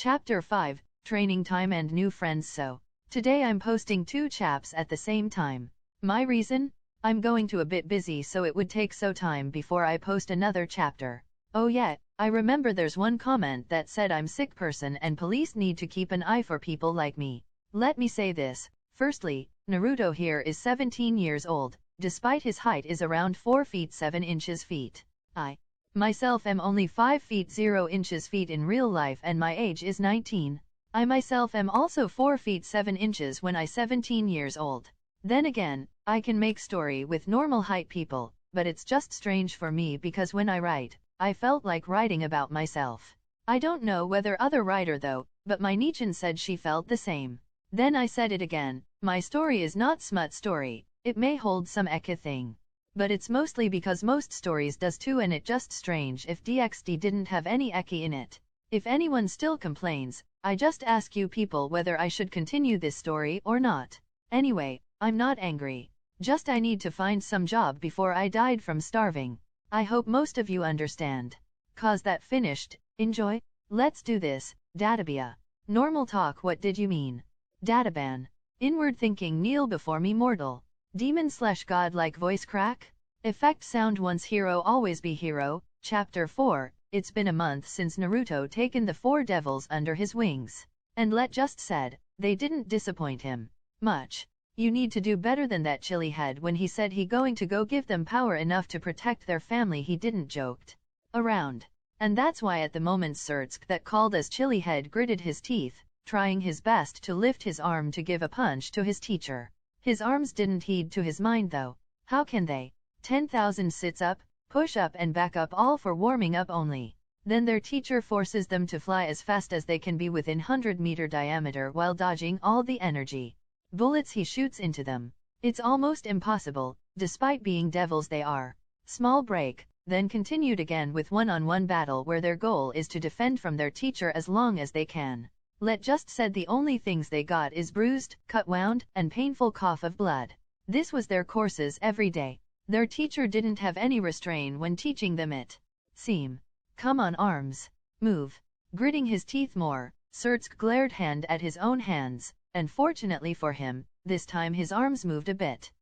Chapter 5, Training Time and New Friends. So, today I'm posting 2 chaps at the same time. My reason? I'm going to a bit busy, so it would take so time before I post another chapter. Oh yeah, I remember there's one comment that said I'm sick person and police need to keep an eye for people like me. Let me say this. Firstly, Naruto here is 17 years old, despite his height is around 4 feet 7 inches feet. I myself am only 5 feet 0 inches feet in real life and my age is 19. I myself am also 4 feet 7 inches when I 17 years old. Then again, I can make story with normal height people, but it's just strange for me because when I write, I felt like writing about myself. I don't know whether other writer though, but my Nichan said she felt the same. Then I said it again, my story is not smut story, it may hold some eka thing. But it's mostly because most stories does too and it just strange if DXD didn't have any eki in it. If anyone still complains, I just ask you people whether I should continue this story or not. Anyway, I'm not angry. Just I need to find some job before I died from starving. I hope most of you understand. Cause that finished, enjoy? Let's do this, Databia. Normal talk, what did you mean? Databan. Inward thinking, kneel before me mortal. Demon/god like voice crack? Effect sound, once hero always be hero. Chapter 4. It's been a month since Naruto taken the 4 devils under his wings. And let just said, they didn't disappoint him much. You need to do better than that, chilly head. When he said he going to go give them power enough to protect their family, he didn't joked around. And that's why at the moment Surtsk that called as chilly head gritted his teeth, trying his best to lift his arm to give a punch to his teacher. His arms didn't heed to his mind though. How can they? 10,000 sits up, push up and back up all for warming up only. Then their teacher forces them to fly as fast as they can be within 100-meter diameter while dodging all the energy bullets he shoots into them. It's almost impossible, despite being devils they are. Small break, then continued again with one-on-one battle where their goal is to defend from their teacher as long as they can. Let just said the only things they got is bruised, cut wound, and painful cough of blood. This was their courses every day. Their teacher didn't have any restraint when teaching them it. Seem. Come on arms. Move. Gritting his teeth more, Surtsk glared hand at his own hands, and fortunately for him, this time his arms moved a bit.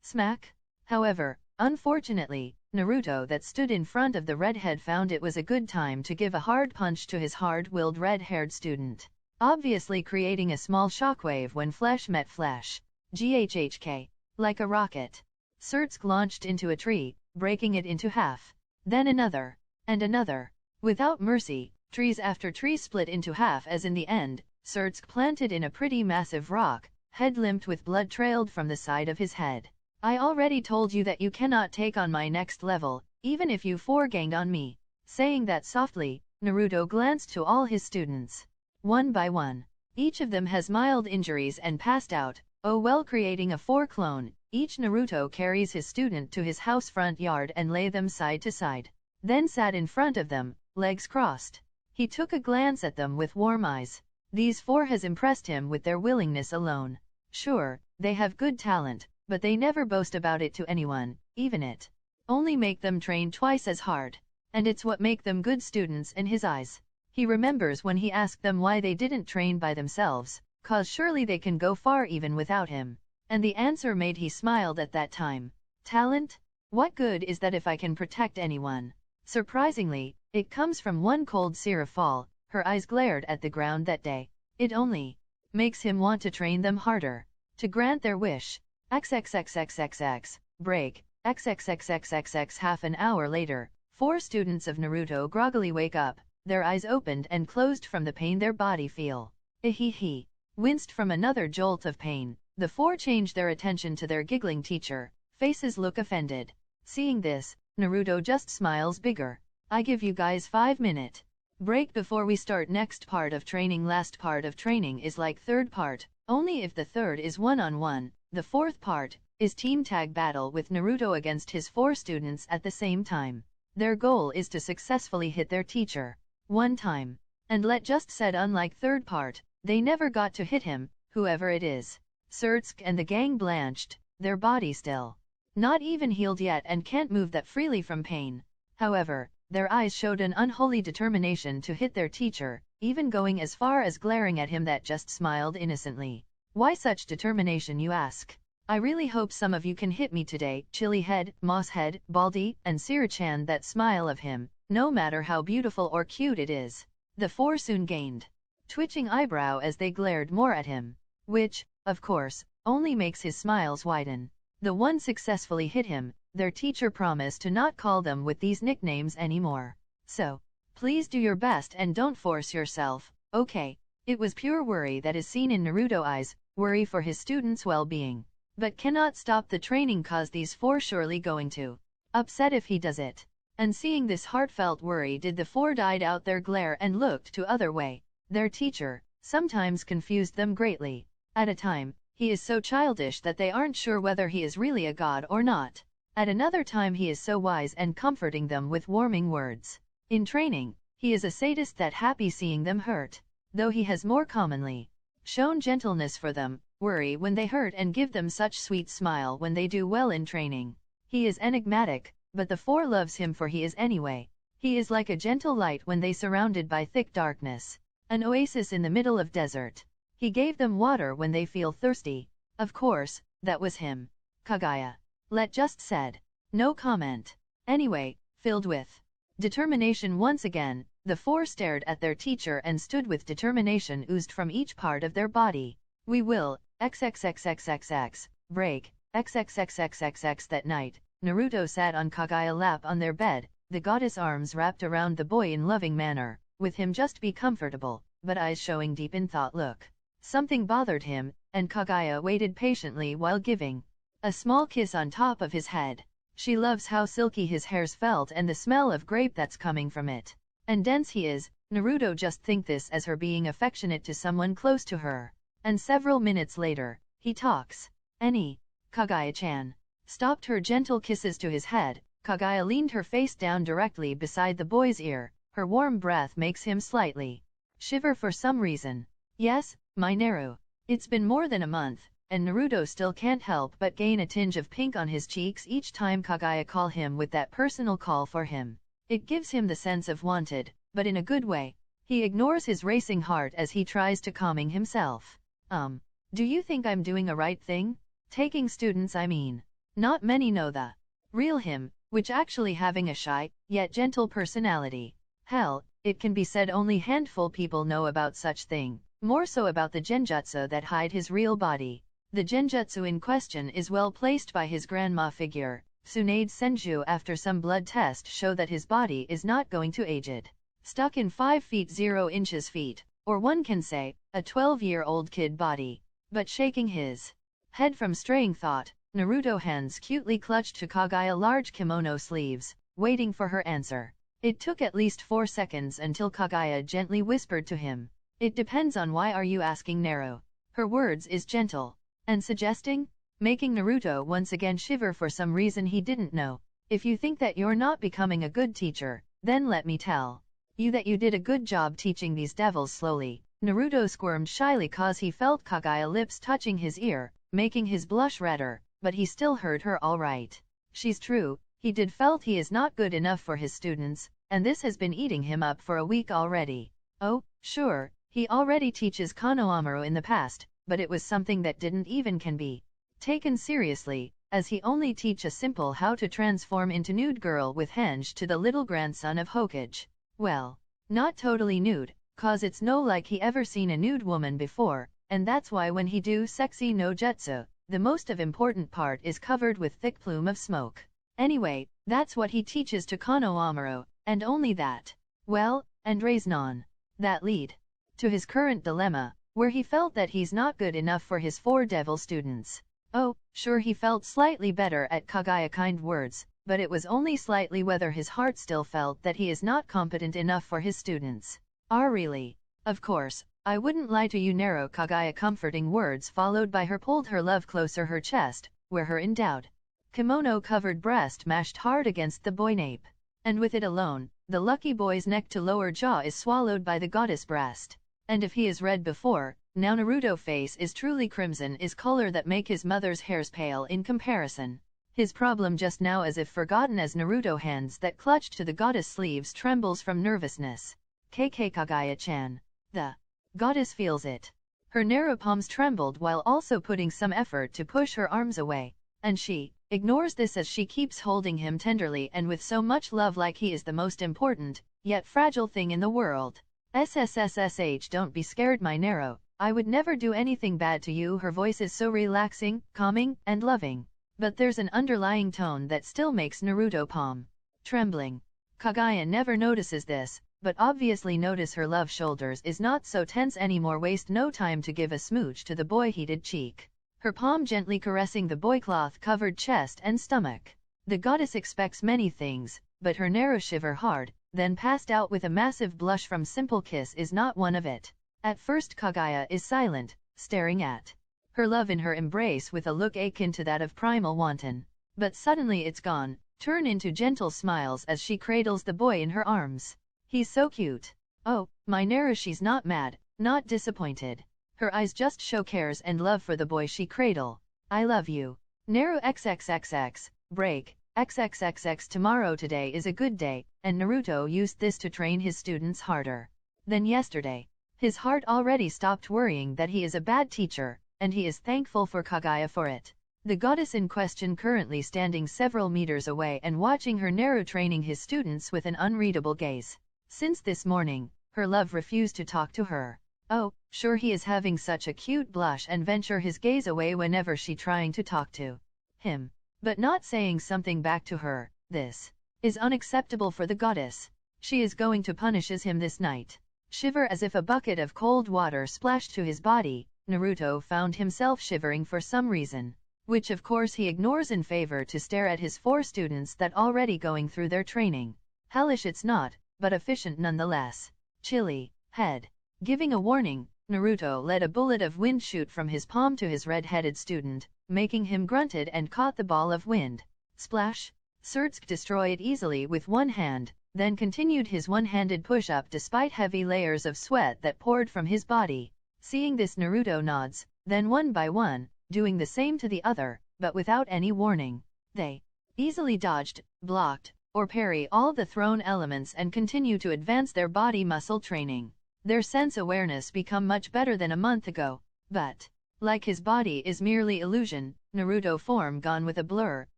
Smack. However, unfortunately, Naruto that stood in front of the redhead found it was a good time to give a hard punch to his hard-willed red-haired student, obviously creating a small shockwave when flesh met flesh. GHHK. Like a rocket. Surtsk launched into a tree, breaking it into half. Then another. And another. Without mercy, trees after trees split into half as in the end, Surtsk planted in a pretty massive rock, head limped with blood trailed from the side of his head. I already told you that you cannot take on my next level, even if you 4 ganged on me. Saying that softly, Naruto glanced to all his students. One by one. Each of them has mild injuries and passed out. Oh well, creating a 4 clone, each Naruto carries his student to his house front yard and lay them side to side. Then sat in front of them, legs crossed. He took a glance at them with warm eyes. These 4 has impressed him with their willingness alone. Sure, they have good talent, but they never boast about it to anyone, even it. Only make them train twice as hard. And it's what make them good students in his eyes. He remembers when he asked them why they didn't train by themselves, cause surely they can go far even without him. And the answer made he smiled at that time. Talent? What good is that if I can protect anyone? Surprisingly, it comes from one cold Sirafal. Her eyes glared at the ground that day. It only makes him want to train them harder. To grant their wish. XXXXXX. Break. XXXXXX. Half an hour later, 4 students of Naruto groggily wake up, their eyes opened and closed from the pain their body feel. Ehehe. Winced from another jolt of pain, the 4 change their attention to their giggling teacher. Faces look offended. Seeing this, Naruto just smiles bigger. I give you guys 5-minute break before we start next part of training. Last part of training is like third part, only if the third is one-on-one. The fourth part is team tag battle with Naruto against his 4 students at the same time. Their goal is to successfully hit their teacher 1 time. And let just said, unlike third part, they never got to hit him, whoever it is. Surtsk and the gang blanched, their body still not even healed yet and can't move that freely from pain. However, their eyes showed an unholy determination to hit their teacher, even going as far as glaring at him that just smiled innocently. Why such determination, you ask? I really hope some of you can hit me today. Chili head, moss head, baldy, and Sirichan, that smile of him, no matter how beautiful or cute it is. The four soon gained twitching eyebrow as they glared more at him, which, of course, only makes his smiles widen. The one successfully hit him. Their teacher promised to not call them with these nicknames anymore. So, please do your best and don't force yourself, okay? It was pure worry that is seen in Naruto's eyes, worry for his students' well-being. But cannot stop the training cause these four surely going to upset if he does it. And seeing this heartfelt worry did the four died out their glare and looked to other way. Their teacher sometimes confused them greatly. At a time, he is so childish that they aren't sure whether he is really a god or not. At another time he is so wise and comforting them with warming words. In training, he is a sadist that happy seeing them hurt, though he has more commonly shown gentleness for them, worry when they hurt and give them such sweet smile when they do well in training. He is enigmatic, but the four loves him for he is anyway. He is like a gentle light when they surrounded by thick darkness, an oasis in the middle of desert. He gave them water when they feel thirsty. Of course, that was him. Kaguya. Let just said. No comment. Anyway, filled with determination once again, the four stared at their teacher and stood with determination oozed from each part of their body. We will, xxxxxx, break, xxxxxx. That night, Naruto sat on Kaguya's lap on their bed, the goddess arms wrapped around the boy in loving manner, with him just be comfortable, but eyes showing deep in thought look. Something bothered him, and Kaguya waited patiently while giving a small kiss on top of his head. She loves how silky his hairs felt and the smell of grape that's coming from it. And dense he is. Naruto just think this as her being affectionate to someone close to her. And several minutes later, he talks. Any, Kaguya-chan, stopped her gentle kisses to his head. Kaguya leaned her face down directly beside the boy's ear. Her warm breath makes him slightly shiver for some reason. Yes, my Naru. It's been more than a month, and Naruto still can't help but gain a tinge of pink on his cheeks each time Kaguya call him with that personal call for him. It gives him the sense of wanted, but in a good way. He ignores his racing heart as he tries to calming himself. Do you think I'm doing a right thing? Taking students, I mean. Not many know the real him, which actually having a shy, yet gentle personality. Hell, it can be said only handful people know about such thing, more so about the genjutsu that hide his real body. The genjutsu in question is well placed by his grandma figure, Tsunade Senju. After some blood test show that his body is not going to age it. Stuck in 5 feet 0 inches feet, or one can say, a 12-year-old kid body. But shaking his head from straying thought, Naruto hands cutely clutched to Kaguya's large kimono sleeves, waiting for her answer. It took at least 4 seconds until Kaguya gently whispered to him. It depends on why are you asking Naru. Her words is gentle and suggesting, making Naruto once again shiver for some reason he didn't know. If you think that you're not becoming a good teacher, then let me tell you that you did a good job teaching these devils slowly. Naruto squirmed shyly cause he felt Kaguya's lips touching his ear, making his blush redder, but he still heard her all right. She's true, he did felt he is not good enough for his students, and this has been eating him up for a week already. Oh, sure, he already teaches Konohamaru in the past, but it was something that didn't even can be taken seriously, as he only teach a simple how to transform into nude girl with Henge to the little grandson of Hokage. Well, not totally nude, cause it's no like he ever seen a nude woman before, and that's why when he do sexy no jutsu, the most of important part is covered with thick plume of smoke. Anyway, that's what he teaches to Konohamaru, and only that. Well, and Raisnon. That lead to his current dilemma, where he felt that he's not good enough for his 4 devil students. Oh, sure he felt slightly better at Kaguya kind words, but it was only slightly whether his heart still felt that he is not competent enough for his students. Really? Of course, I wouldn't lie to you. Narrow Kaguya comforting words followed by her pulled her love closer her chest, where her endowed kimono covered breast mashed hard against the boy nape. And with it alone, the lucky boy's neck to lower jaw is swallowed by the goddess breast. And if he is red before, now Naruto face is truly crimson is color that make his mother's hairs pale in comparison. His problem just now as if forgotten as Naruto hands that clutched to the goddess sleeves trembles from nervousness. KK Kaguya-chan. The goddess feels it. Her narrow palms trembled while also putting some effort to push her arms away, and she ignores this as she keeps holding him tenderly and with so much love like he is the most important, yet fragile thing in the world. SSSSH, don't be scared my Naro, I would never do anything bad to you. Her voice is so relaxing, calming, and loving. But there's an underlying tone that still makes Naruto palm trembling. Kaguya never notices this, but obviously notice her love shoulders is not so tense anymore. Waste no time to give a smooch to the boy heated cheek. Her palm gently caressing the boy cloth covered chest and stomach. The goddess expects many things, but her narrow shiver hard, then passed out with a massive blush from simple kiss is not one of it. At first Kaguya is silent, staring at her love in her embrace with a look akin to that of primal wanton. But suddenly it's gone, turn into gentle smiles as she cradles the boy in her arms. He's so cute. Oh, my Nara, she's not mad, not disappointed. Her eyes just show cares and love for the boy she cradle. I love you. Naru XXXX, break, XXXX tomorrow. Today is a good day, and Naruto used this to train his students harder than yesterday. His heart already stopped worrying that he is a bad teacher, and he is thankful for Kaguya for it. The goddess in question currently standing several meters away and watching her Naru training his students with an unreadable gaze. Since this morning, her love refused to talk to her. Oh, sure, he is having such a cute blush and venture his gaze away whenever she trying to talk to him, but not saying something back to her. This is unacceptable for the goddess. She is going to punish him this night. Shiver as if a bucket of cold water splashed to his body, Naruto found himself shivering for some reason, which of course he ignores in favor to stare at his 4 students that already going through their training. Hellish it's not, but efficient nonetheless. Chilly head. Giving a warning, Naruto let a bullet of wind shoot from his palm to his red-headed student, making him grunted and caught the ball of wind. Splash! Surtsk destroy it easily with one hand, then continued his one-handed push-up despite heavy layers of sweat that poured from his body. Seeing this, Naruto nods, then one by one, doing the same to the other, but without any warning. They easily dodged, blocked, or parry all the thrown elements and continue to advance their body muscle training. Their sense awareness become much better than a month ago, but like his body is merely illusion, Naruto form gone with a blur,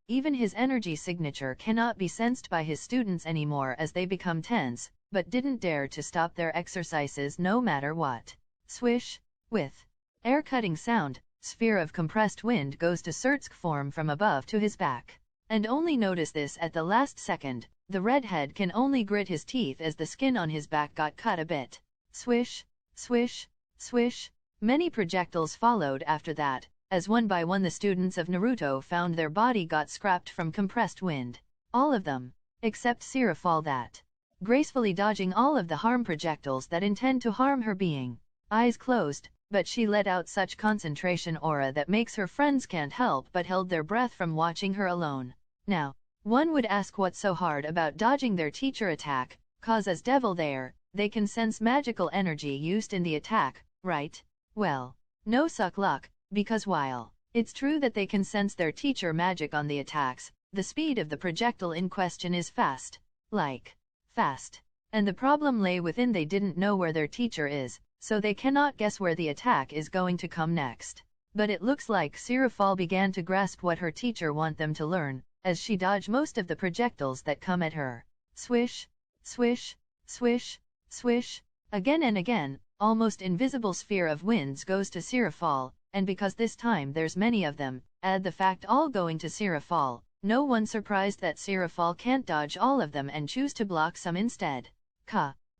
even his energy signature cannot be sensed by his students anymore as they become tense, but didn't dare to stop their exercises no matter what. Swish! With air-cutting sound, sphere of compressed wind goes to Surtsk form from above to his back. And only notice this at the last second, the redhead can only grit his teeth as the skin on his back got cut a bit. Swish! Swish! Swish! Many projectiles followed after that, as one by one the students of Naruto found their body got scrapped from compressed wind. All of them, except Sirafal that gracefully dodging all of the harm projectiles that intend to harm her being. Eyes closed, but she let out such concentration aura that makes her friends can't help but held their breath from watching her alone. Now, one would ask what's so hard about dodging their teacher attack, cause as devil they can sense magical energy used in the attack, right? Well, no suck luck, because while it's true that they can sense their teacher magic on the attacks, the speed of the projectile in question is fast. Like fast. And the problem lay within they didn't know where their teacher is, so they cannot guess where the attack is going to come next. But it looks like Sirafal began to grasp what her teacher want them to learn, as she dodged most of the projectiles that come at her. Swish! Swish! Swish! Swish! Again and again, almost invisible sphere of winds goes to Sirafal, and because this time there's many of them, add the fact all going to Sirafal, no one surprised that Sirafal can't dodge all of them and choose to block some instead.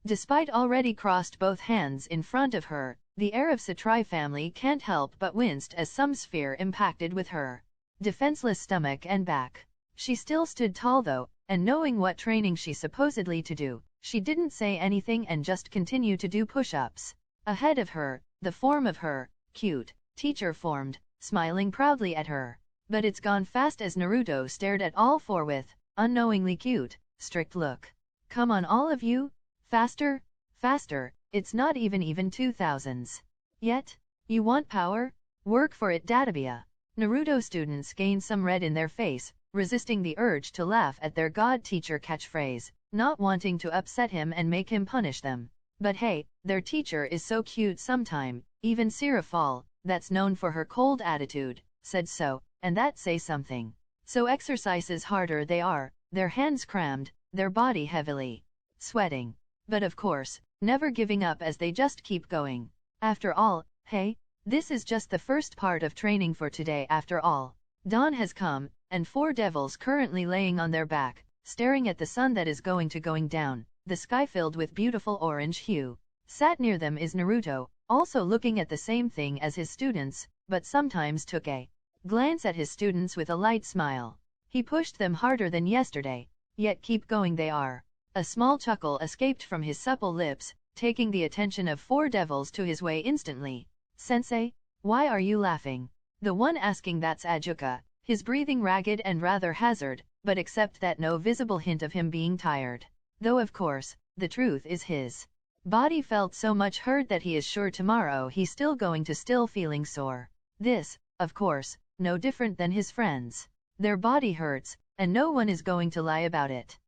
Despite already crossed both hands in front of her, the heir of Satrai family can't help but winced as some sphere impacted with her defenseless stomach and back. She still stood tall though, and knowing what training she supposedly to do, she didn't say anything and just continued to do push-ups. Ahead of her, the form of her cute teacher formed, smiling proudly at her. But it's gone fast as Naruto stared at all 4 with unknowingly cute, strict look. Come on all of you, faster, faster, it's not even 2000s yet. You want power? Work for it, Databia. Naruto students gained some red in their face, resisting the urge to laugh at their god-teacher catchphrase, not wanting to upset him and make him punish them. But hey, their teacher is so cute sometime, even Sirafal, that's known for her cold attitude, said so, and that say something. So exercises harder they are, their hands crammed, their body heavily sweating. But of course, never giving up as they just keep going. After all, hey, this is just the first part of training for today after all. Dawn has come, and 4 devils currently laying on their back, staring at the sun that is going down, the sky filled with beautiful orange hue. Sat near them is Naruto, also looking at the same thing as his students, but sometimes took a glance at his students with a light smile. He pushed them harder than yesterday, yet keep going they are. A small chuckle escaped from his supple lips, taking the attention of 4 devils to his way instantly. Sensei, why are you laughing? The one asking that's Ajuka, his breathing ragged and rather hazard, but except that no visible hint of him being tired. Though of course, the truth is his body felt so much hurt that he is sure tomorrow he's still going to still feeling sore. This, of course, no different than his friends. Their body hurts, and no one is going to lie about it.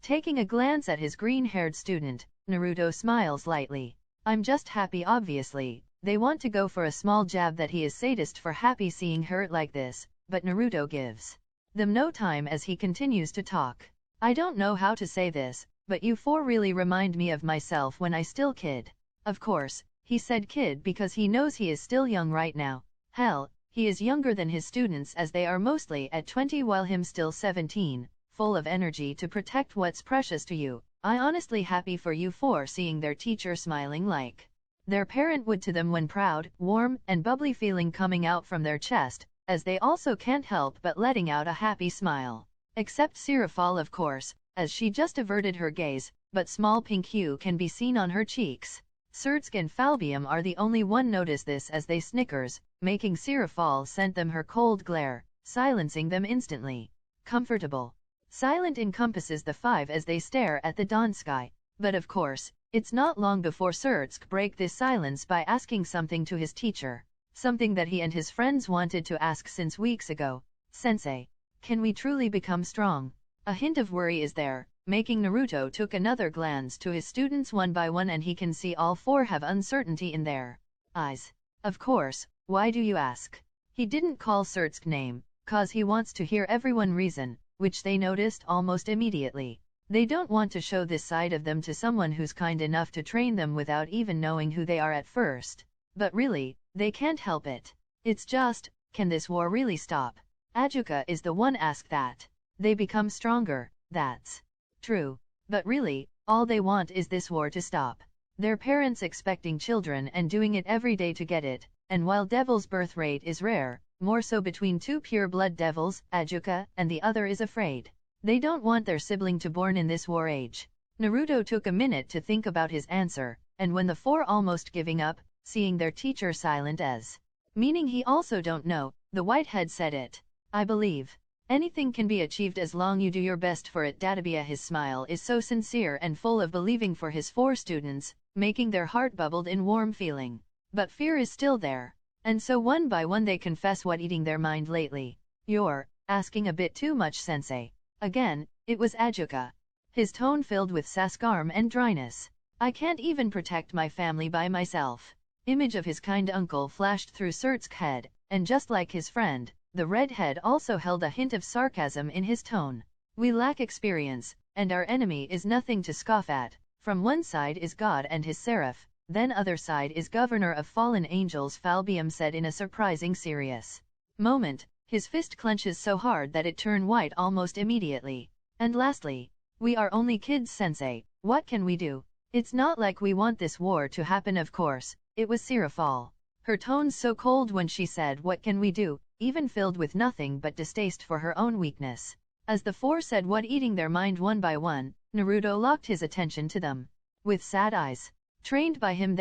Taking a glance at his green-haired student, Naruto smiles lightly. I'm just happy obviously. They want to go for a small jab that he is sadist for happy seeing hurt like this, but Naruto gives them no time as he continues to talk. I don't know how to say this, but you 4 really remind me of myself when I still kid. Of course, he said kid because he knows he is still young right now. Hell, he is younger than his students as they are mostly at 20 while him still 17, full of energy to protect what's precious to you. I honestly happy for you 4 seeing their teacher smiling like their parent would to them when proud, warm, and bubbly feeling coming out from their chest, as they also can't help but letting out a happy smile. Except Sirafal of course, as she just averted her gaze, but small pink hue can be seen on her cheeks. Surtsk and Falbium are the only one notice this as they snickers, making Sirafal sent them her cold glare, silencing them instantly. Comfortable. Silent encompasses the 5 as they stare at the dawn sky, but of course, it's not long before Surtsk break this silence by asking something to his teacher, something that he and his friends wanted to ask since weeks ago. Sensei, can we truly become strong? A hint of worry is there, making Naruto took another glance to his students one by one and he can see all 4 have uncertainty in their eyes. Of course, why do you ask? He didn't call Surtsk name, cause he wants to hear everyone reason, which they noticed almost immediately. They don't want to show this side of them to someone who's kind enough to train them without even knowing who they are at first. But really, they can't help it. It's just, can this war really stop? Ajuka is the one asked that. They become stronger, that's true. But really, all they want is this war to stop. Their parents expecting children and doing it every day to get it, and while Devil's birth rate is rare, more so between 2 pure-blood devils, Ajuka, and the other is afraid. They don't want their sibling to born in this war age. Naruto took a minute to think about his answer, and when the 4 almost giving up, seeing their teacher silent as meaning he also don't know, the whitehead said it. I believe. Anything can be achieved as long you do your best for it. Databia his smile is so sincere and full of believing for his 4 students, making their heart bubbled in warm feeling. But fear is still there. And so one by one they confess what eating their mind lately. You're asking a bit too much, sensei. Again, it was Ajuka. His tone filled with sarcasm and dryness. I can't even protect my family by myself. Image of his kind uncle flashed through Surtsk's head, and just like his friend, the redhead also held a hint of sarcasm in his tone. We lack experience, and our enemy is nothing to scoff at. From one side is God and his seraph, then other side is governor of fallen angels, Falbium said in a surprising serious moment. His fist clenches so hard that it turned white almost immediately. And lastly, we are only kids, sensei. What can we do? It's not like we want this war to happen, of course. It was Sirafal. Her tones so cold when she said what can we do, even filled with nothing but distaste for her own weakness. As the 4 said what eating their mind one by one, Naruto locked his attention to them. With sad eyes. Trained by him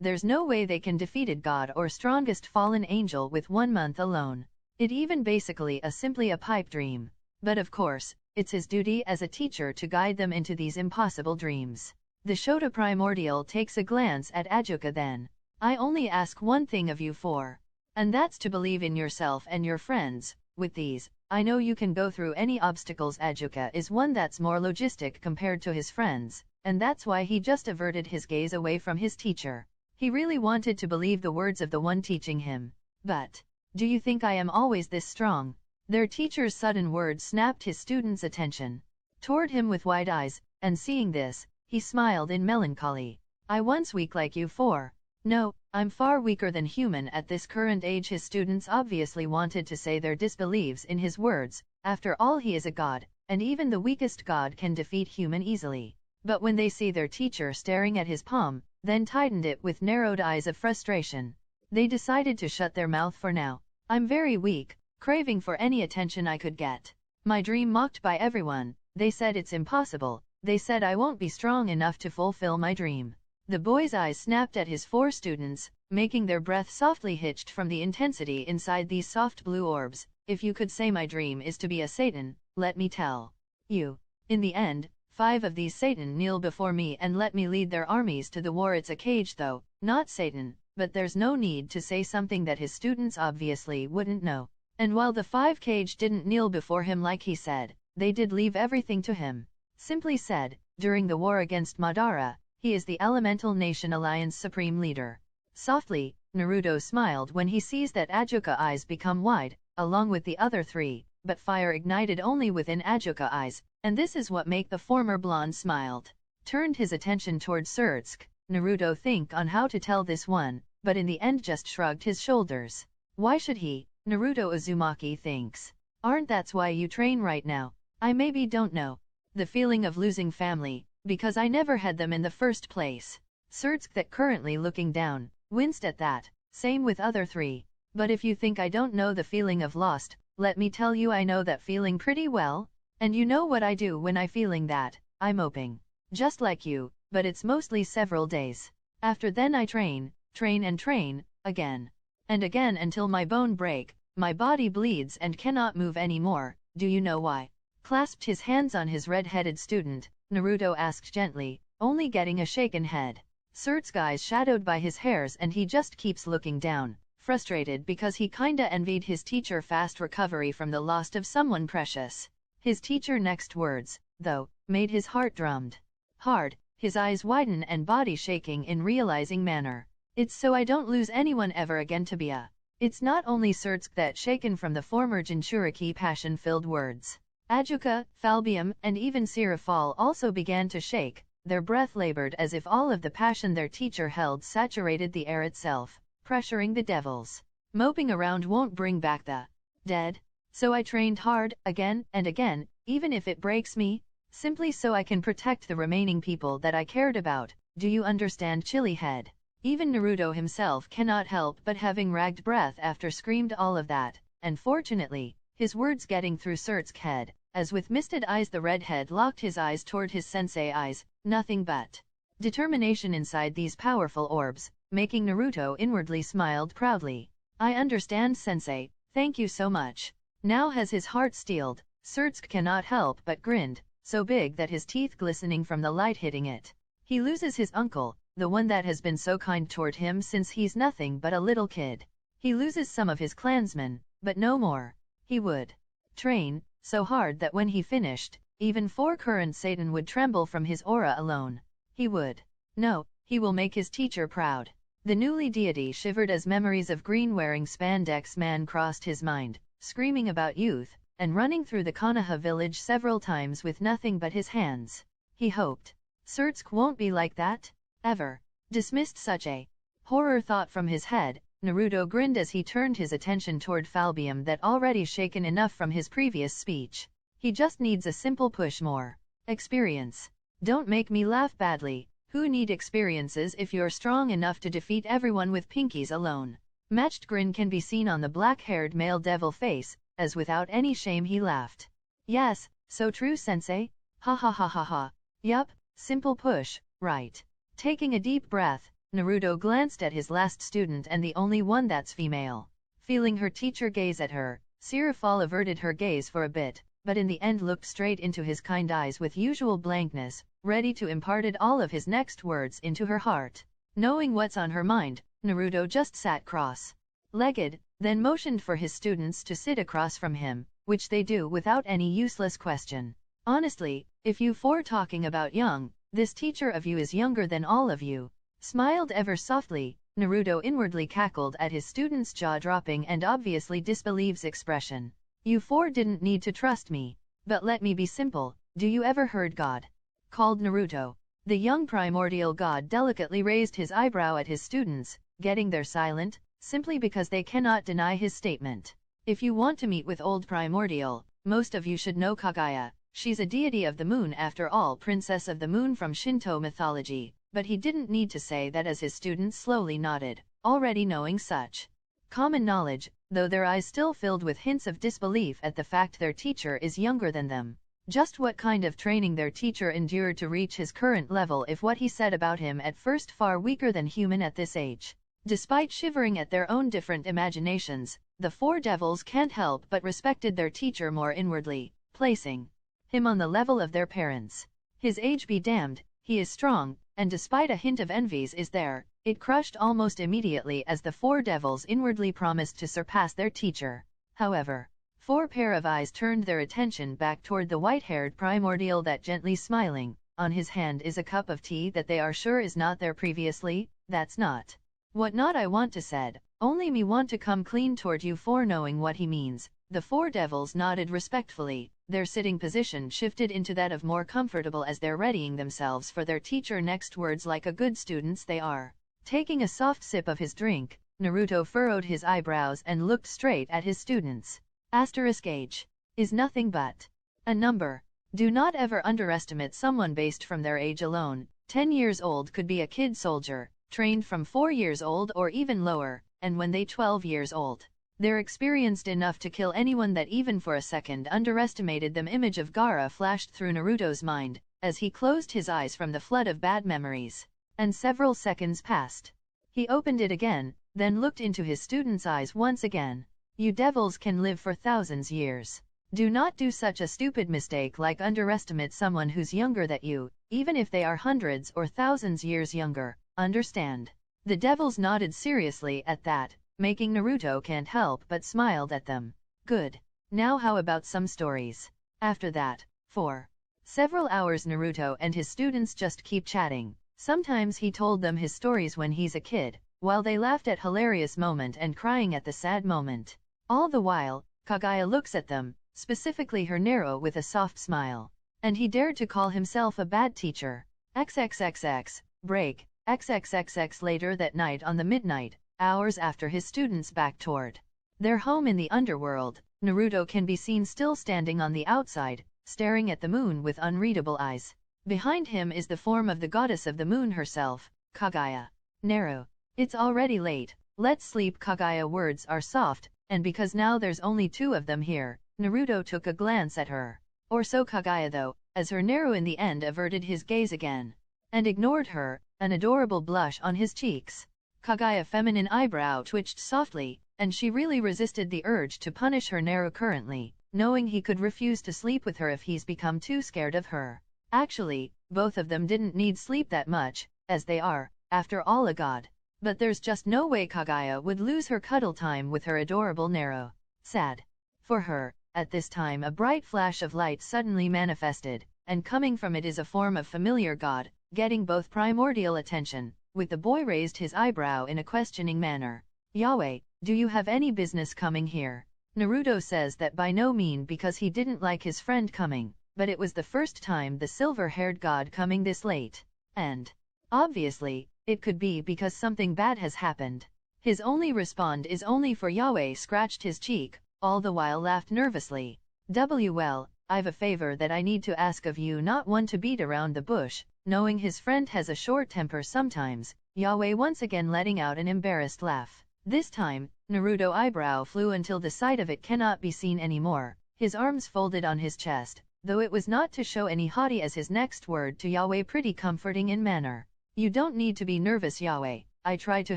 there's no way they can defeated God or strongest fallen angel with 1 month alone. It even basically simply a pipe dream. But of course, it's his duty as a teacher to guide them into these impossible dreams. The Shota Primordial takes a glance at Ajuka then. I only ask one thing of you 4. And that's to believe in yourself and your friends. with these, I know you can go through any obstacles. Ajuka is one that's more logistic compared to his friends, and that's why he just averted his gaze away from his teacher. He really wanted to believe the words of the one teaching him. But, do you think I am always this strong? Their teacher's sudden words snapped his student's attention toward him with wide eyes, and seeing this, he smiled in melancholy. I once weak like you for. No, I'm far weaker than human at this current age. His students obviously wanted to say their disbeliefs in his words. After all, he is a god, and even the weakest god can defeat human easily. But when they see their teacher staring at his palm, then tightened it with narrowed eyes of frustration, they decided to shut their mouth for now. I'm very weak, craving for any attention I could get. My dream mocked by everyone. They said it's impossible. They said I won't be strong enough to fulfill my dream. The boy's eyes snapped at his four students, making their breath softly hitched from the intensity inside these soft blue orbs. If you could say my dream is to be a Satan, let me tell you. In the end, 5 of these Satan kneel before me and let me lead their armies to the war. It's a cage though, not Satan, but there's no need to say something that his students obviously wouldn't know. And while the 5 cage didn't kneel before him like he said, they did leave everything to him. Simply said, during the war against Madara, he is the Elemental Nation Alliance Supreme Leader. Softly, Naruto smiled when he sees that Ajuka eyes become wide, along with the other 3, but fire ignited only within Ajuka eyes, and this is what make the former blonde smiled. Turned his attention toward Surtsk. Naruto think on how to tell this one, but in the end just shrugged his shoulders. Why should he? Naruto Uzumaki thinks. Aren't that's why you train right now? I maybe don't know. The feeling of losing family, because I never had them in the first place. Surtsk that currently looking down, winced at that, same with other 3. But if you think I don't know the feeling of lost, let me tell you I know that feeling pretty well. And you know what I do when I feeling that, I'm moping. Just like you, but it's mostly several days. After then I train and train, again. And again until my bone break, my body bleeds and cannot move anymore. Do you know why? Clasped his hands on his red-headed student, Naruto asked gently, only getting a shaken head. Surt's eyes shadowed by his hairs and he just keeps looking down, frustrated because he kinda envied his teacher fast recovery from the loss of someone precious. His teacher next words, though, made his heart drummed hard, his eyes widen and body shaking in realizing manner. It's so I don't lose anyone ever again to be a. It's not only Surtsk that shaken from the former Jinchuriki passion-filled words. Ajuka, Falbium, and even Sirafal also began to shake, their breath labored as if all of the passion their teacher held saturated the air itself, pressuring the devils. Moping around won't bring back the dead. So I trained hard, again and again, even if it breaks me, simply so I can protect the remaining people that I cared about. Do you understand, Chili Head? Even Naruto himself cannot help but having ragged breath after screamed all of that, and fortunately, his words getting through Surt's head, as with misted eyes the redhead locked his eyes toward his sensei eyes, nothing but determination inside these powerful orbs, making Naruto inwardly smiled proudly. I understand, sensei, thank you so much. Now has his heart steeled, Surtsk cannot help but grinned, so big that his teeth glistening from the light hitting it. He loses his uncle, the one that has been so kind toward him since he's nothing but a little kid. He loses some of his clansmen, but no more. He would train so hard that when he finished, even 4 current Satan would tremble from his aura alone. He would. No, he will make his teacher proud. The newly deity shivered as memories of green-wearing spandex man crossed his mind, screaming about youth, and running through the Konoha village several times with nothing but his hands. He hoped Surtsk won't be like that, ever. Dismissed such a horror thought from his head, Naruto grinned as he turned his attention toward Falbium that already shaken enough from his previous speech. He just needs a simple push more experience. Don't make me laugh badly. Who need experiences if you're strong enough to defeat everyone with pinkies alone? Matched grin can be seen on the black-haired male devil face, as without any shame he laughed. Yes, so true, sensei. Ha ha ha ha ha. Yup, simple push, right. Taking a deep breath, Naruto glanced at his last student and the only one that's female. Feeling her teacher gaze at her, Sirafal averted her gaze for a bit, but in the end looked straight into his kind eyes with usual blankness, ready to imparted all of his next words into her heart. Knowing what's on her mind, Naruto just sat cross-legged, then motioned for his students to sit across from him, which they do without any useless question. Honestly, if you four talking about young, this teacher of you is younger than all of you. Smiled ever softly, Naruto inwardly cackled at his student's jaw-dropping and obviously disbelieves expression. You four didn't need to trust me. But let me be simple, do you ever heard God? Called Naruto. The young primordial god delicately raised his eyebrow at his students, getting there silent, simply because they cannot deny his statement. If you want to meet with old primordial, most of you should know Kaguya. She's a deity of the moon after all, princess of the moon from Shinto mythology. But he didn't need to say that as his students slowly nodded, already knowing such common knowledge, though their eyes still filled with hints of disbelief at the fact their teacher is younger than them. Just what kind of training their teacher endured to reach his current level if what he said about him at first far weaker than human at this age. Despite shivering at their own different imaginations, the four devils can't help but respected their teacher more inwardly, placing him on the level of their parents. His age be damned, he is strong, and despite a hint of envies is there, it crushed almost immediately as the four devils inwardly promised to surpass their teacher. However, four pair of eyes turned their attention back toward the white-haired primordial that gently smiling. On his hand is a cup of tea that they are sure is not there previously. That's not what not I want to said, only me want to come clean toward you four knowing what he means. The four devils nodded respectfully, their sitting position shifted into that of more comfortable as they're readying themselves for their teacher next words like a good students they are. Taking a soft sip of his drink, Naruto furrowed his eyebrows and looked straight at his students. Age is nothing but a number. Do not ever underestimate someone based from their age alone. 10 years old could be a kid soldier, trained from 4 years old or even lower, and when they 12 years old, they're experienced enough to kill anyone that even for a second underestimated them. Image of Gaara flashed through Naruto's mind, as he closed his eyes from the flood of bad memories. And several seconds passed. He opened it again, then looked into his student's eyes once again. You devils can live for thousands years. Do not do such a stupid mistake like underestimate someone who's younger than you, even if they are hundreds or thousands years younger. Understand? The devils nodded seriously at that, making Naruto can't help but smiled at them. Good. Now how about some stories? After that, for several hours Naruto and his students just keep chatting. Sometimes he told them his stories when he's a kid, while they laughed at hilarious moment and crying at the sad moment. All the while, Kaguya looks at them, specifically her Nero, with a soft smile. And he dared to call himself a bad teacher. XXXX, break, XXXX. Later that night on the midnight, hours after his students back toward their home in the underworld, Naruto can be seen still standing on the outside, staring at the moon with unreadable eyes. Behind him is the form of the goddess of the moon herself, Kaguya. Nero. It's already late, let's sleep. Kaguya words are soft, and because now there's only two of them here, Naruto took a glance at her. Or so Kaguya though, as her Nero in the end averted his gaze again. And ignored her, an adorable blush on his cheeks. Kaguya's feminine eyebrow twitched softly, and she really resisted the urge to punish her Nero currently, knowing he could refuse to sleep with her if he's become too scared of her. Actually, both of them didn't need sleep that much, as they are, after all, a god. But there's just no way Kaguya would lose her cuddle time with her adorable Nero. Sad. For her, at this time a bright flash of light suddenly manifested, and coming from it is a form of familiar god, getting both primordial attention, with the boy raised his eyebrow in a questioning manner. Yahweh, do you have any business coming here? Naruto says that by no mean because he didn't like his friend coming, but it was the first time the silver-haired god coming this late. And obviously, it could be because something bad has happened. His only respond is only for Yahweh scratched his cheek, all the while laughed nervously. Well, I've a favor that I need to ask of you, not one to beat around the bush. Knowing his friend has a short temper sometimes, Yahweh once again letting out an embarrassed laugh. This time, Naruto eyebrow flew until the side of it cannot be seen anymore, his arms folded on his chest, though it was not to show any haughty as his next word to Yahweh pretty comforting in manner. You don't need to be nervous, Yahweh. I try to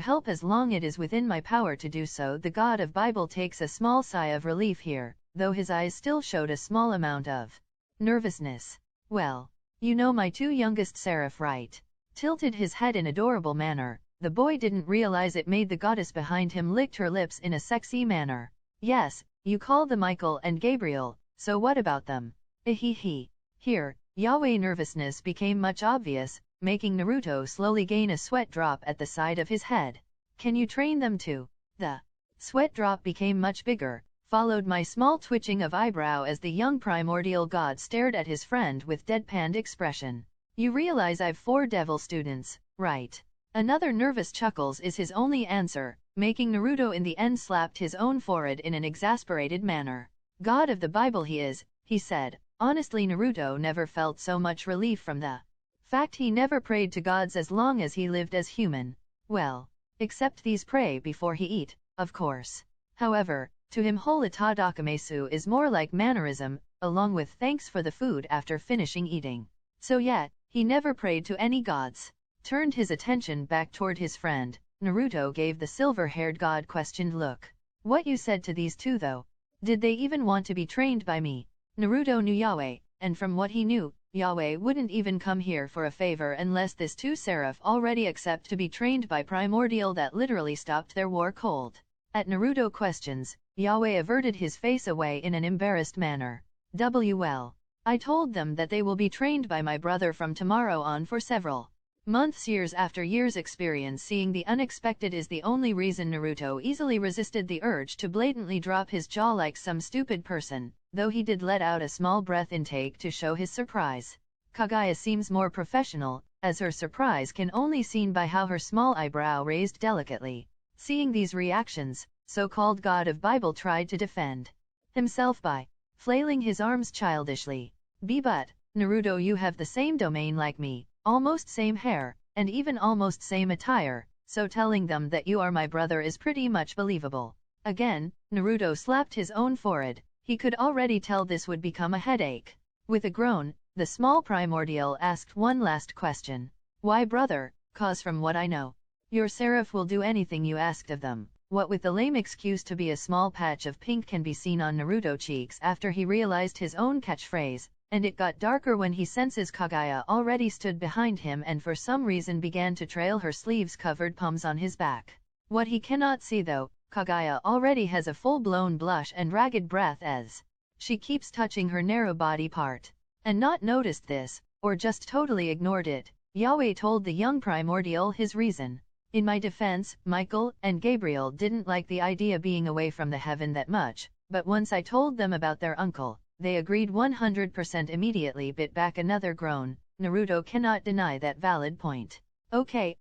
help as long it is within my power to do so. The God of Bible takes a small sigh of relief here, though his eyes still showed a small amount of nervousness. Well, you know my two youngest seraph, right? Tilted his head in adorable manner, The boy didn't realize it made the goddess behind him licked her lips in a sexy manner. Yes, you call the Michael and Gabriel, so what about them? Ehehe. Here, Yahweh nervousness became much obvious, making Naruto slowly gain a sweat drop at the side of his head. Can you train them too? The sweat drop became much bigger, followed by small twitching of eyebrow as the young primordial god stared at his friend with deadpanned expression. You realize I've 4 devil students, right? Another nervous chuckles is his only answer, making Naruto in the end slapped his own forehead in an exasperated manner. God of the Bible he is, he said. Honestly, Naruto never felt so much relief from the fact he never prayed to gods as long as he lived as human. Well, except these pray before he eat, of course. However, to him whole itadakimasu is more like mannerism, along with thanks for the food after finishing eating. So yet, he never prayed to any gods. Turned his attention back toward his friend, Naruto gave the silver-haired god questioned look. What you said to these two though? Did they even want to be trained by me? Naruto knew Yahweh, and from what he knew, Yahweh wouldn't even come here for a favor unless this two seraph already accept to be trained by Primordial that literally stopped their war cold. At Naruto questions, Yahweh averted his face away in an embarrassed manner. Well, I told them that they will be trained by my brother from tomorrow on for several months. Years after years experience seeing the unexpected is the only reason Naruto easily resisted the urge to blatantly drop his jaw like some stupid person, though he did let out a small breath intake to show his surprise. Kaguya seems more professional, as her surprise can only seen by how her small eyebrow raised delicately. Seeing these reactions, so-called God of Bible tried to defend himself by flailing his arms childishly. But, Naruto, you have the same domain like me, almost same hair, and even almost same attire, so telling them that you are my brother is pretty much believable. Again, Naruto slapped his own forehead. He could already tell this would become a headache. With a groan, the small primordial asked one last question. Why brother? Cause from what I know, your seraph will do anything you asked of them. What with the lame excuse to be a small patch of pink can be seen on Naruto cheeks after he realized his own catchphrase, and it got darker when he senses Kaguya already stood behind him and for some reason began to trail her sleeves-covered palms on his back. What he cannot see though, Kaguya already has a full-blown blush and ragged breath as she keeps touching her narrow body part. And not noticed this, or just totally ignored it, Yahweh told the young primordial his reason. In my defense, Michael and Gabriel didn't like the idea being away from the heaven that much, but once I told them about their uncle, they agreed 100% immediately. Bit back another groan. Naruto cannot deny that valid point. Okay,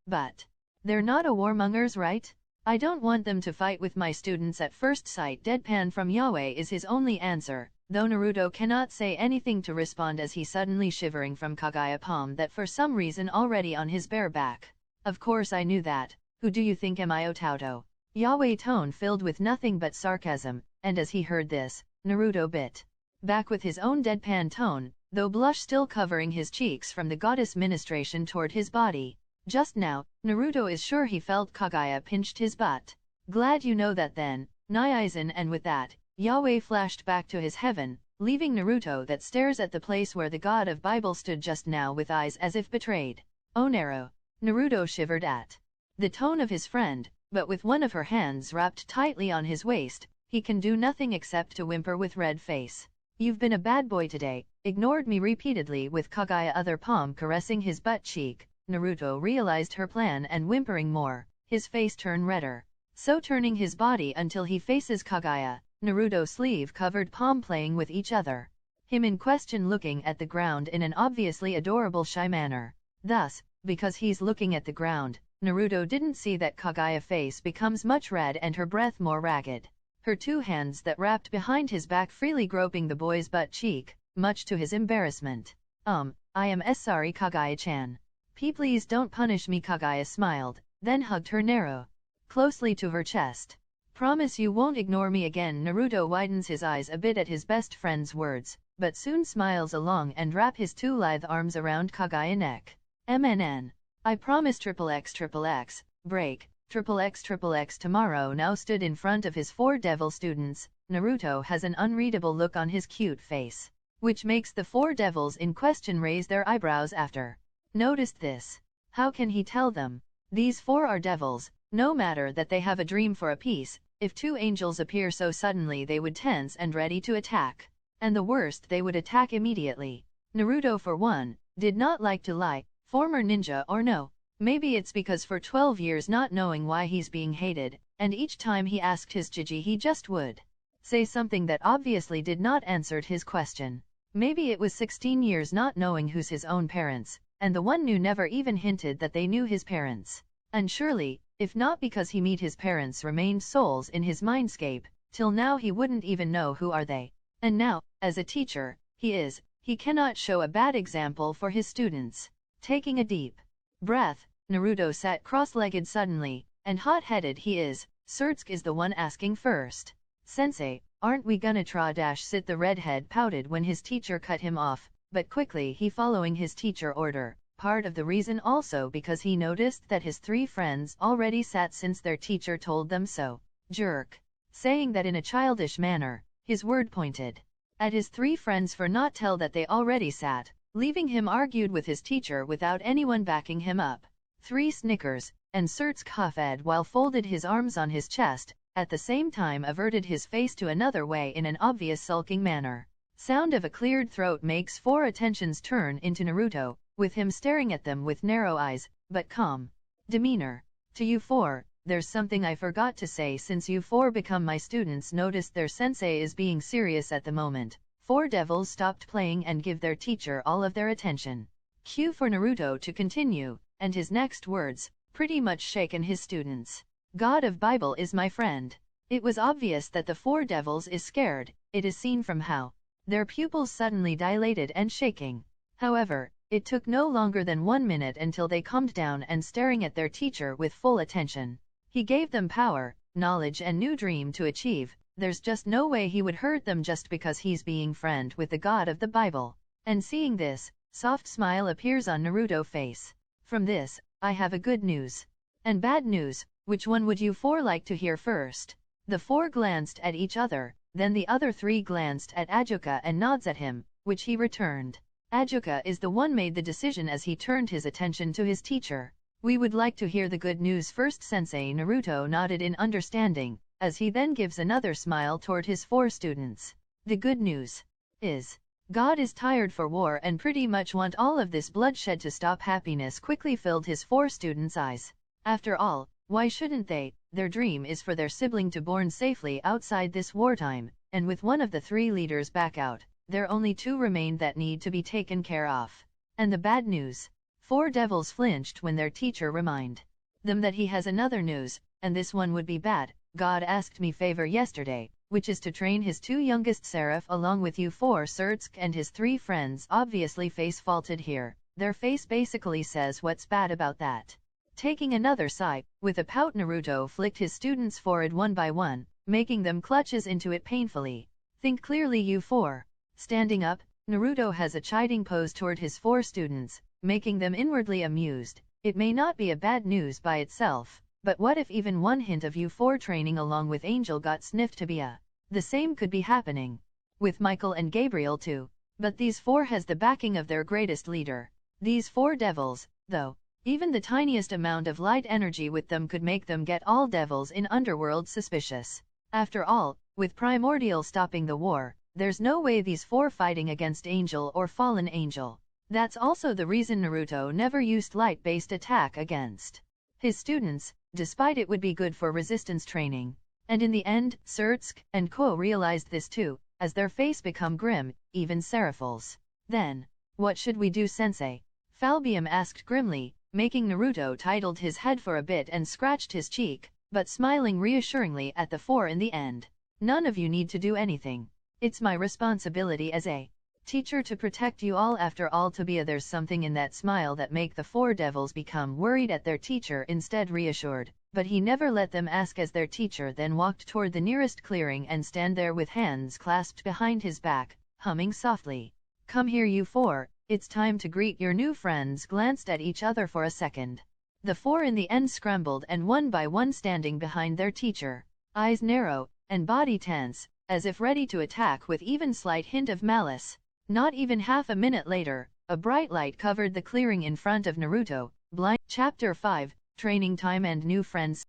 but they're not a warmongers, right? I don't want them to fight with my students at first sight. Deadpan from Yahweh is his only answer, though Naruto cannot say anything to respond as he suddenly shivering from Kaguya palm that for some reason already on his bare back. Of course I knew that. Who do you think am I, Otauto? Yahweh tone filled with nothing but sarcasm, and as he heard this, Naruto bit back with his own deadpan tone, though blush still covering his cheeks from the goddess ministration toward his body. Just now, Naruto is sure he felt Kaguya pinched his butt. Glad you know that then, Naizen, and with that, Yahweh flashed back to his heaven, leaving Naruto that stares at the place where the god of Bible stood just now with eyes as if betrayed. Onero. Naruto shivered at the tone of his friend, but with one of her hands wrapped tightly on his waist, he can do nothing except to whimper with red face. You've been a bad boy today, ignored me repeatedly. With Kaguya other palm caressing his butt cheek, Naruto realized her plan and whimpering more, his face turned redder. So turning his body until he faces Kaguya, Naruto sleeve covered palm playing with each other. Him in question looking at the ground in an obviously adorable shy manner. Thus, because he's looking at the ground, Naruto didn't see that Kaguya face becomes much red and her breath more ragged. Her two hands that wrapped behind his back freely groping the boy's butt cheek, much to his embarrassment. I am sorry Kaguya-chan. Please don't punish me. Kaguya smiled, then hugged her narrow closely to her chest. Promise you won't ignore me again. Naruto widens his eyes a bit at his best friend's words, but soon smiles along and wrap his two lithe arms around Kaguya's neck. MNN. I promise XXX, break, XXX tomorrow. Now stood in front of his 4 devil students, Naruto has an unreadable look on his cute face, which makes the 4 devils in question raise their eyebrows after noticed this. How can he tell them? These four are devils. No matter that they have a dream for a peace, if two angels appear so suddenly they would tense and ready to attack. And the worst, they would attack immediately. Naruto, for one, did not like to lie, former ninja or no. Maybe it's because for 12 years not knowing why he's being hated, and each time he asked his Jiji he just would say something that obviously did not answer his question. Maybe it was 16 years not knowing who's his own parents, and the one knew never even hinted that they knew his parents. And surely, if not because he meet his parents remained souls in his mindscape, till now he wouldn't even know who are they. And now, as a teacher, he cannot show a bad example for his students. Taking a deep breath, Naruto sat cross-legged suddenly, and hot-headed he is. Surtsuke is the one asking first. Sensei, aren't we gonna sit? The redhead pouted when his teacher cut him off, but quickly he following his teacher order. Part of the reason also because he noticed that his three friends already sat since their teacher told them so. Jerk. Saying that in a childish manner, his word pointed at his three friends for not tell that they already sat, leaving him argued with his teacher without anyone backing him up. Three snickers, and Surtsuke huffed while folded his arms on his chest, at the same time averted his face to another way in an obvious sulking manner. Sound of a cleared throat makes four attentions turn into Naruto, with him staring at them with narrow eyes, but calm demeanor. To you four, there's something I forgot to say. Since you four become my students, noticed their sensei is being serious at the moment. Four devils stopped playing and give their teacher all of their attention. Cue for Naruto to continue, and his next words, pretty much shaken his students. God of Bible is my friend. It was obvious that the four devils is scared. It is seen from how their pupils suddenly dilated and shaking. However, it took no longer than 1 minute until they calmed down and staring at their teacher with full attention. He gave them power, knowledge and new dream to achieve. There's just no way he would hurt them just because he's being friend with the God of the Bible. And seeing this, soft smile appears on Naruto's face. From this, I have a good news and bad news. Which one would you four like to hear first? The four glanced at each other, then the other three glanced at Ajuka and nods at him, which he returned. Ajuka is the one made the decision as he turned his attention to his teacher. We would like to hear the good news first, Sensei. Naruto nodded in understanding, as he then gives another smile toward his four students. The good news is, God is tired for war and pretty much want all of this bloodshed to stop. Happiness quickly filled his four students' eyes. After all, why shouldn't they? Their dream is for their sibling to born safely outside this wartime, and with one of the three leaders back out, there only two remained that need to be taken care of. And the bad news? Four devils flinched when their teacher reminded them that he has another news, and this one would be bad. God asked me favor yesterday, which is to train his two youngest seraph along with you four. Surtsuke and his three friends obviously face faulted here. Their face basically says what's bad about that. Taking another sigh, with a pout Naruto flicked his students' forehead one by one, making them clutches into it painfully. Think clearly, you four. Standing up, Naruto has a chiding pose toward his four students, making them inwardly amused. It may not be a bad news by itself, but what if even one hint of you four training along with Angel got sniffed to be the same could be happening with Michael and Gabriel too. But these four has the backing of their greatest leader. These four devils, though, even the tiniest amount of light energy with them could make them get all devils in Underworld suspicious. After all, with Primordial stopping the war, there's no way these four fighting against Angel or Fallen Angel. That's also the reason Naruto never used light-based attack against his students, despite it would be good for resistance training. And in the end, Surtsuke and Ko realized this too, as their face become grim, even Seraphil's. Then, what should we do, Sensei? Falbium asked grimly, making Naruto titled his head for a bit and scratched his cheek, but smiling reassuringly at the four in the end. None of you need to do anything. It's my responsibility as a teacher to protect you all. After all, there's something in that smile that make the four devils become worried at their teacher instead reassured, but he never let them ask as their teacher then walked toward the nearest clearing and stand there with hands clasped behind his back, humming softly. Come here, you four, it's time to greet your new friends. Glanced at each other for a second. The four in the end scrambled and one by one standing behind their teacher, eyes narrow, and body tense, as if ready to attack with even slight hint of malice. Not even half a minute later, a bright light covered the clearing in front of Naruto. Blind. Chapter 5, training time and new friends.